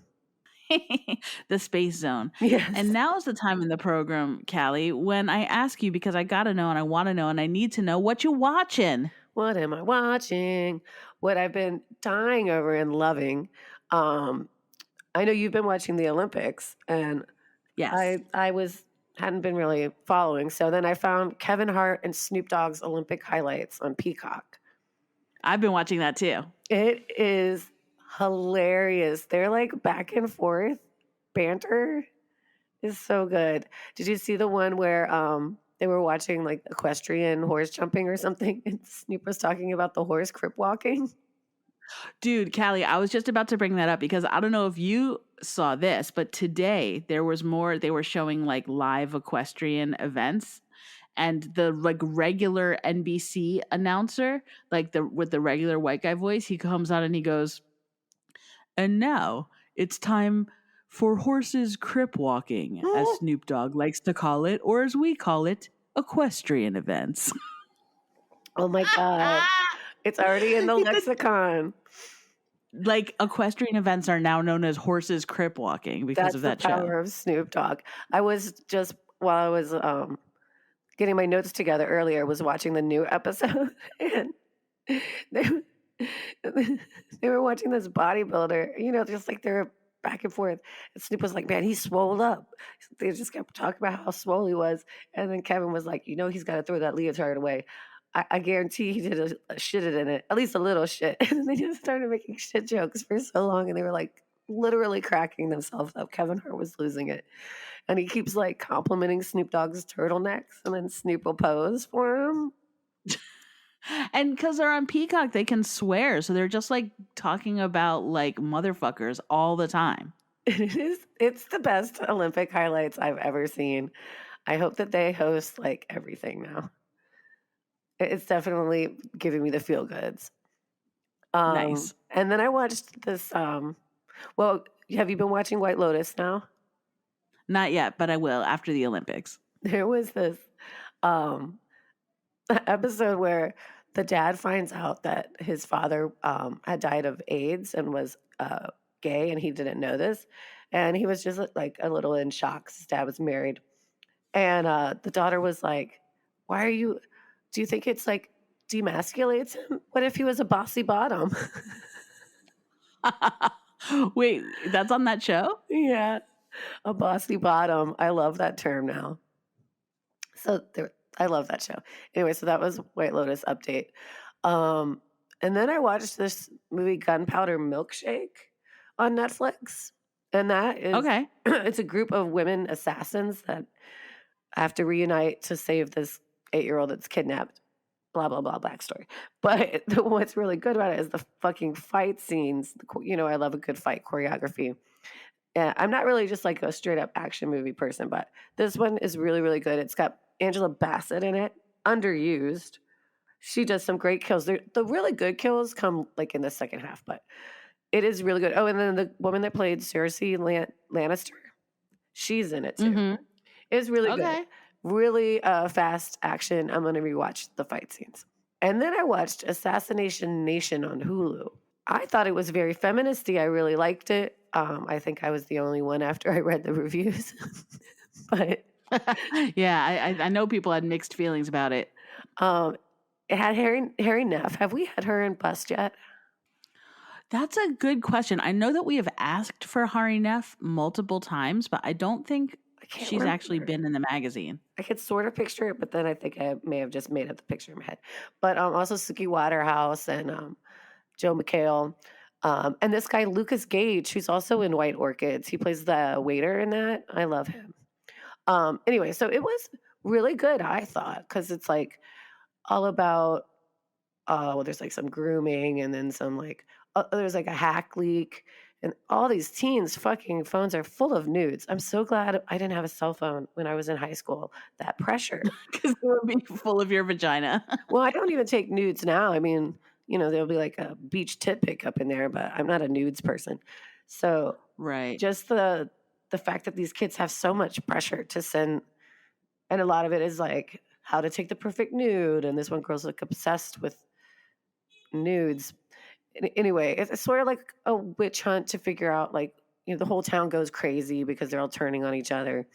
The space zone. Yes. And now is the time in the program, Callie, when I ask you, because I gotta know and I want to know and I need to know what you watching. What am I watching? What I've been dying over and loving. I know you've been watching the Olympics, and Yes. I hadn't been really following. So then I found Kevin Hart and Snoop Dogg's Olympic highlights on Peacock. I've been watching that too. It is hilarious. They're like back and forth banter is so good. Did you see the one where they were watching like equestrian horse jumping or something, and Snoop was talking about the horse crip walking? Dude, Callie, I was just about to bring that up because I don't know if you saw this, but today there was more. They were showing like live equestrian events, and the like regular NBC announcer, like with the regular white guy voice, he comes on and he goes, "And now it's time for horses crip walking," as Snoop Dogg likes to call it, or as we call it, equestrian events. Oh my God. It's already in the lexicon. Like equestrian events are now known as horses crip walking because That's of that the power show. of Snoop Dogg. I was just, while I was getting my notes together earlier, was watching the new episode, and they were watching this bodybuilder, just like they're back and forth. And Snoop was like, "Man, he's swole up." They just kept talking about how swole he was. And then Kevin was like, "He's got to throw that leotard away. I guarantee he did a shitted in it, at least a little shit." And they just started making shit jokes for so long. And they were like literally cracking themselves up. Kevin Hart was losing it. And he keeps like complimenting Snoop Dogg's turtlenecks, and then Snoop will pose for him. And because they're on Peacock, they can swear. So they're just like talking about like motherfuckers all the time. It's the best Olympic highlights I've ever seen. I hope that they host like everything now. It's definitely giving me the feel goods. Nice. And then I watched this. Well, have you been watching White Lotus now? Not yet, but I will after the Olympics. There was this episode where the dad finds out that his father had died of AIDS and was gay, and he didn't know this. And he was just like a little in shock. His dad was married. And the daughter was like, why are you, do you think it's like demasculates him? What if he was a bossy bottom? Wait, that's on that show? Yeah, a bossy bottom. I love that term now. So I love that show. Anyway, so that was White Lotus update. And then I watched this movie Gunpowder Milkshake on Netflix. And that is Okay. It's a group of women assassins that have to reunite to save this 8-year-old that's kidnapped. Blah, blah, blah, backstory. But what's really good about it is the fucking fight scenes. You know, I love a good fight choreography. Yeah, I'm not really just like a straight up action movie person, but this one is really, really good. It's got Angela Bassett in it, underused. She does some great kills. The really good kills come like in the second half, but it is really good. Oh, and then the woman that played Cersei Lannister, she's in it too. Mm-hmm. It's really Okay. good. Really fast action. I'm going to rewatch the fight scenes. And then I watched Assassination Nation on Hulu. I thought it was very feministy. I really liked it. I think I was the only one after I read the reviews. But yeah, I know people had mixed feelings about it. it had Harry Neff. Have we had her in Bust yet? That's a good question. I know that we have asked for Hari Neff multiple times, but I don't think she's actually been in the magazine. I could sort of picture it, but then I think I may have just made up the picture in my head. But also Suki Waterhouse and Joe McHale. And this guy, Lucas Gage, who's also in White Orchids. He plays the waiter in that. I love him. Anyway, so it was really good, I thought, because it's like all about, well, there's like some grooming and then some like, there's like a hack leak. And all these teens' fucking phones are full of nudes. I'm so glad I didn't have a cell phone when I was in high school. That pressure. Because it would be full of your vagina. Well, I don't even take nudes now. I mean, you know, there'll be like a beach tit pic up in there, but I'm not a nudes person. So right. Just the fact that these kids have so much pressure to send, and a lot of it is like how to take the perfect nude. And this one girl's like obsessed with nudes. Anyway, it's sort of like a witch hunt to figure out, like, you know, the whole town goes crazy because they're all turning on each other.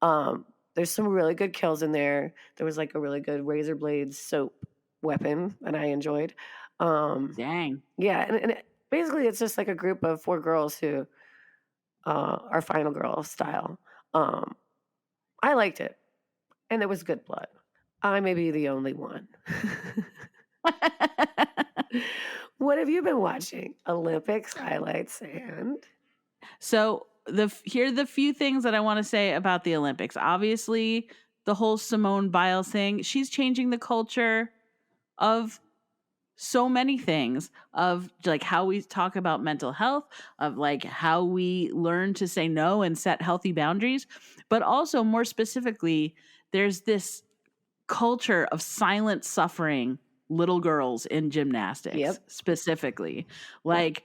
There's some really good kills in there. There was like a really good razor blade soap weapon that I enjoyed. Dang. Yeah, and basically it's just like a group of 4 girls who are Final Girl style. I liked it, and there was good blood. I may be the only one. What have you been watching? Olympics highlights and so here are the few things that I want to say about the Olympics. Obviously, the whole Simone Biles thing, she's changing the culture of so many things, of like how we talk about mental health, of like how we learn to say no and set healthy boundaries, but also more specifically, there's this culture of silent suffering little girls in gymnastics, specifically. Like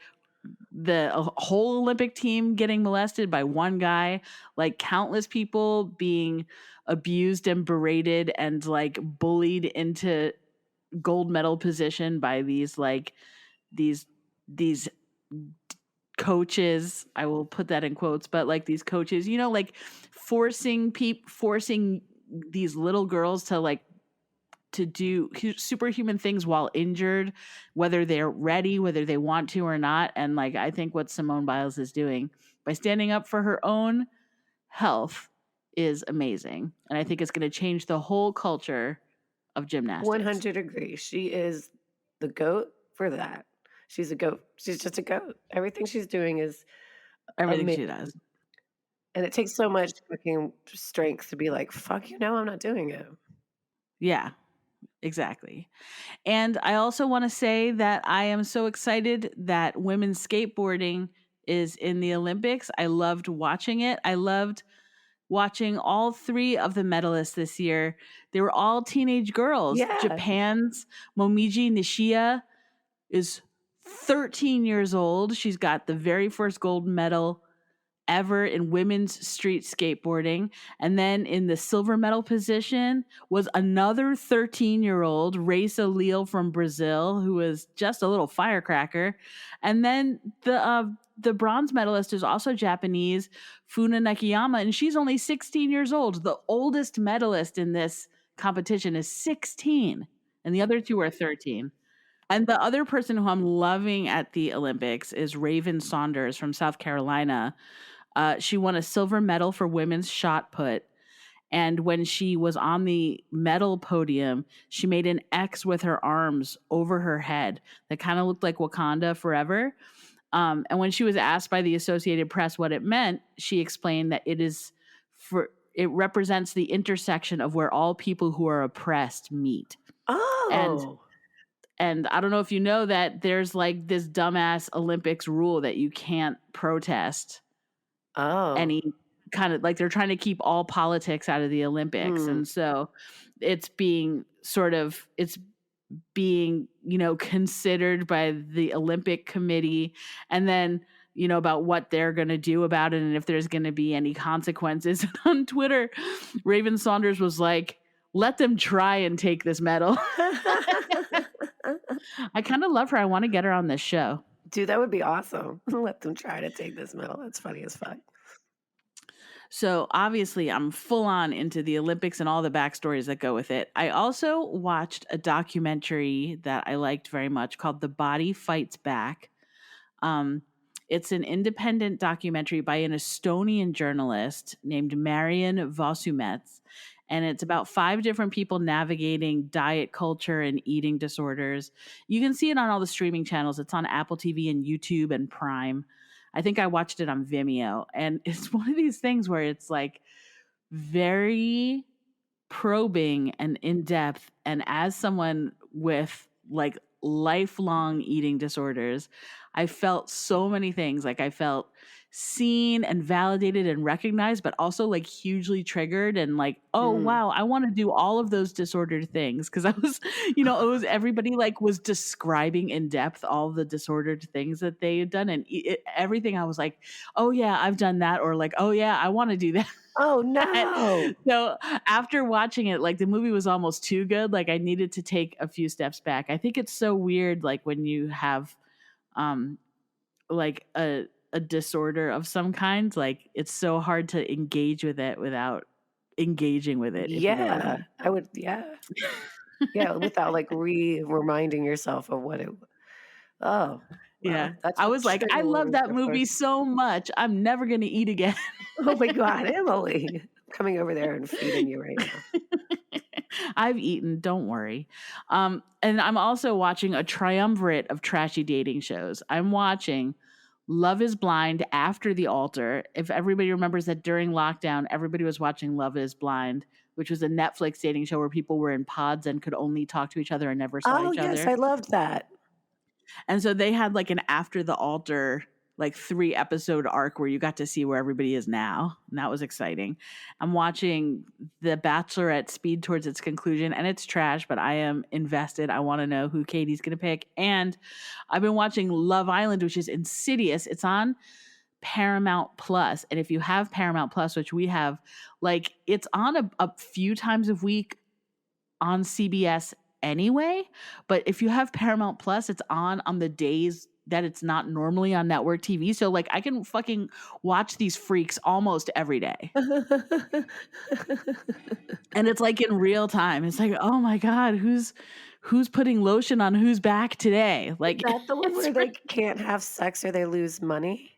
the whole Olympic team getting molested by one guy, like countless people being abused and berated and like bullied into gold medal position by these coaches. I will put that in quotes, but like these coaches, you know, like forcing these little girls to like to do superhuman things while injured, whether they're ready, whether they want to or not. And like, I think what Simone Biles is doing by standing up for her own health is amazing. And I think it's going to change the whole culture of gymnastics. 100 agree. She is the GOAT for that. She's a GOAT. She's just a GOAT. Everything she's doing is Everything she Amazing. does. And it takes so much fucking strength to be like, fuck you, no, I'm not doing it. Yeah, exactly. And I also want to say that I am so excited that women's skateboarding is in the Olympics. I loved watching it. I loved watching all 3 of the medalists this year. They were all teenage girls. Yeah. Japan's Momiji Nishia is 13 years old. She's got the very first gold medal ever in women's street skateboarding. And then in the silver medal position was another 13-year-old, Raisa Leal from Brazil, who was just a little firecracker. And then the bronze medalist is also Japanese, Funa Nakayama, and she's only 16 years old. The oldest medalist in this competition is 16, and the other 2 are 13. And the other person who I'm loving at the Olympics is Raven Saunders from South Carolina. She won a silver medal for women's shot put. And when she was on the medal podium, she made an X with her arms over her head that kind of looked like Wakanda Forever. And when she was asked by the Associated Press what it meant, she explained that it represents the intersection of where all people who are oppressed meet. Oh. And I don't know if you know that there's like this dumbass Olympics rule that you can't protest any kind of, like, they're trying to keep all politics out of the Olympics. And so it's being considered by the Olympic Committee, and then, about what they're going to do about it and if there's going to be any consequences. And on Twitter, Raven Saunders was like, let them try and take this medal. I kind of love her. I want to get her on this show. Dude, that would be awesome. Let them try to take this medal. That's funny as fuck. So obviously I'm full on into the Olympics and all the backstories that go with it. I also watched a documentary that I liked very much called The Body Fights Back. It's an independent documentary by an Estonian journalist named Marian Vosumets. And it's about 5 different people navigating diet culture and eating disorders. You can see it on all the streaming channels. It's on Apple TV and YouTube and Prime. I think I watched it on Vimeo. And it's one of these things where it's like very probing and in-depth. And as someone with like lifelong eating disorders, I felt so many things. Like I felt seen and validated and recognized, but also like hugely triggered and like, oh wow, I want to do all of those disordered things. Cause I was, it was everybody like was describing in depth all the disordered things that they had done, and everything. I was like, oh yeah, I've done that, or like, oh yeah, I want to do that. Oh no. So after watching it, like the movie was almost too good. Like I needed to take a few steps back. I think it's so weird, like when you have like a disorder of some kind, like it's so hard to engage with it without engaging with it. Yeah, I would. Yeah, yeah, without like reminding yourself of what it. Oh, wow. Yeah. I was like, I love that movie so much. I'm never gonna eat again. Oh my God, Emily, I'm coming over there and feeding you right now. I've eaten, don't worry. And I'm also watching a triumvirate of trashy dating shows. I'm watching Love is Blind, After the Altar. If everybody remembers that during lockdown, everybody was watching Love is Blind, which was a Netflix dating show where people were in pods and could only talk to each other and never saw each other. Oh, yes, I loved that. And so they had like an After the Altar, like 3-episode arc where you got to see where everybody is now. And that was exciting. I'm watching The Bachelorette speed towards its conclusion, and it's trash, but I am invested. I want to know who Katie's going to pick. And I've been watching Love Island, which is Insidious. It's on Paramount Plus. And if you have Paramount Plus, which we have, like it's on a few times a week on CBS anyway. But if you have Paramount Plus, it's on the days that it's not normally on network TV. So like I can fucking watch these freaks almost every day. And it's like in real time. It's like, oh my God, who's putting lotion on whose back today? Like, is that the one where they can't have sex or they lose money?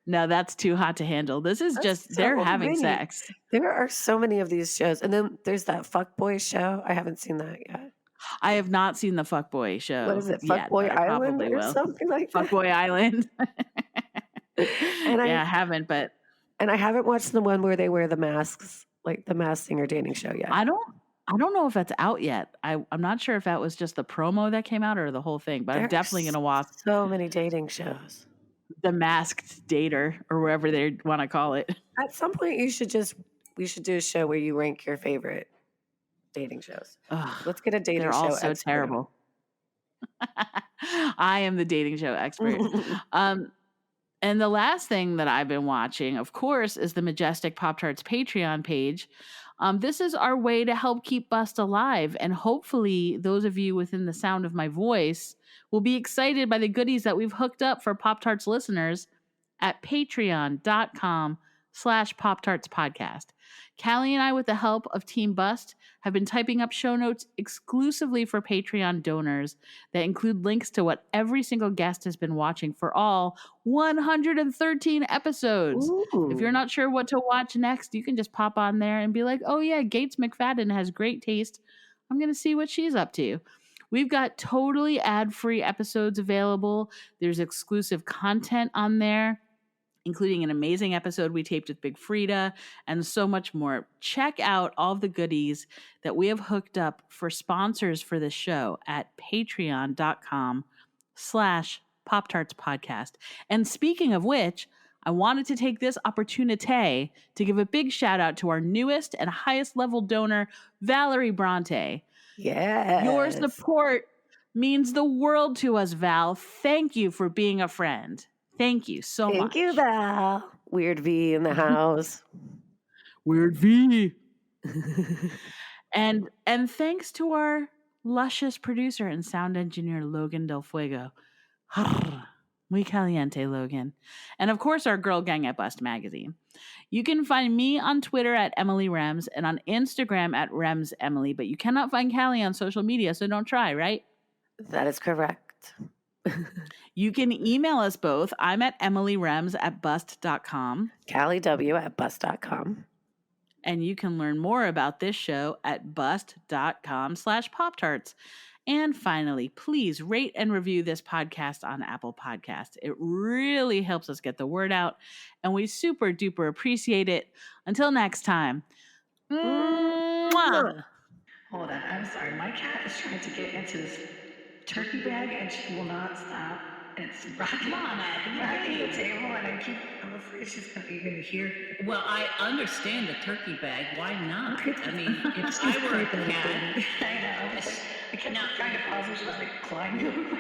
No, that's too hot to handle. This is just they're having sex. There are so many of these shows. And then there's that Fuckboy show. I haven't seen that yet. I have not seen the Fuckboy show. What is it? Fuckboy Island or something like that? Fuckboy Island. And I haven't, but I haven't watched the one where they wear the masks, like the Masked Singer dating show yet. I don't know if that's out yet. I'm not sure if that was just the promo that came out or the whole thing, but I'm definitely going to watch so many dating shows. The Masked Dater or whatever they want to call it. At some point, we should do a show where you rank your favorite dating shows. Ugh, Let's get a dating show. They're all so expert. terrible. I am the dating show expert. And the last thing that I've been watching, of course, is the Majestic Poptarts Patreon page. This is our way to help keep Bust alive. And hopefully those of you within the sound of my voice will be excited by the goodies that we've hooked up for Poptarts listeners at patreon.com/Poptarts podcast. Callie and I, with the help of Team Bust, have been typing up show notes exclusively for Patreon donors that include links to what every single guest has been watching for all 113 episodes. Ooh. If you're not sure what to watch next, you can just pop on there and be like, oh yeah, Gates McFadden has great taste. I'm going to see what she's up to. We've got totally ad-free episodes available. There's exclusive content on there, including an amazing episode we taped with Big Frida and so much more. Check out all the goodies that we have hooked up for sponsors for this show at patreon.com/Poptarts podcast. And speaking of which, I wanted to take this opportunity to give a big shout out to our newest and highest level donor, Valerie Bronte. Yes. Your support means the world to us, Val. Thank you for being a friend. Thank you so much. Thank you, Val. Weird V in the house. Weird V. And thanks to our luscious producer and sound engineer, Logan Del Fuego. Muy caliente, Logan. And of course, our girl gang at Bust Magazine. You can find me on Twitter at Emily Rems and on Instagram at Rems Emily, but you cannot find Callie on social media, so don't try, right? That is correct. You can email us both. I'm at emilyrems@bust.com. Callie W@bust.com. And you can learn more about this show at bust.com/Poptarts. And finally, please rate and review this podcast on Apple Podcasts. It really helps us get the word out, and we super duper appreciate it. Until next time. Mwah! Hold on, I'm sorry. My cat is trying to get into this turkey bag and she will not stop. It's rocking on the table, and I'm afraid you're gonna hear. Well, I understand the turkey bag. Why not? I mean, if I were a cat, I know. I kept trying to pause her. She was like climbing over.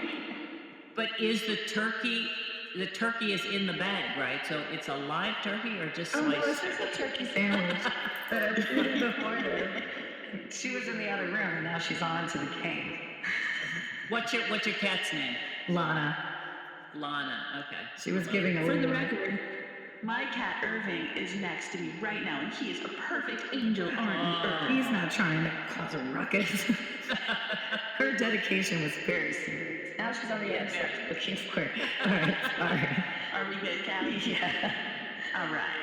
But is the turkey is in the bag, right? So it's a live turkey or just sliced? No, this is a turkey sandwich that I put in the corner. She was in the other room, and now she's on to the game. What's your cat's name? Lana. Okay. She was giving a For the record, my cat Irving is next to me right now, and he is a perfect angel, aren't he? He's not trying to cause a ruckus. Her dedication was very serious. Now she's on the inside looking for it. All right. Are we good, Callie? Yeah. All right.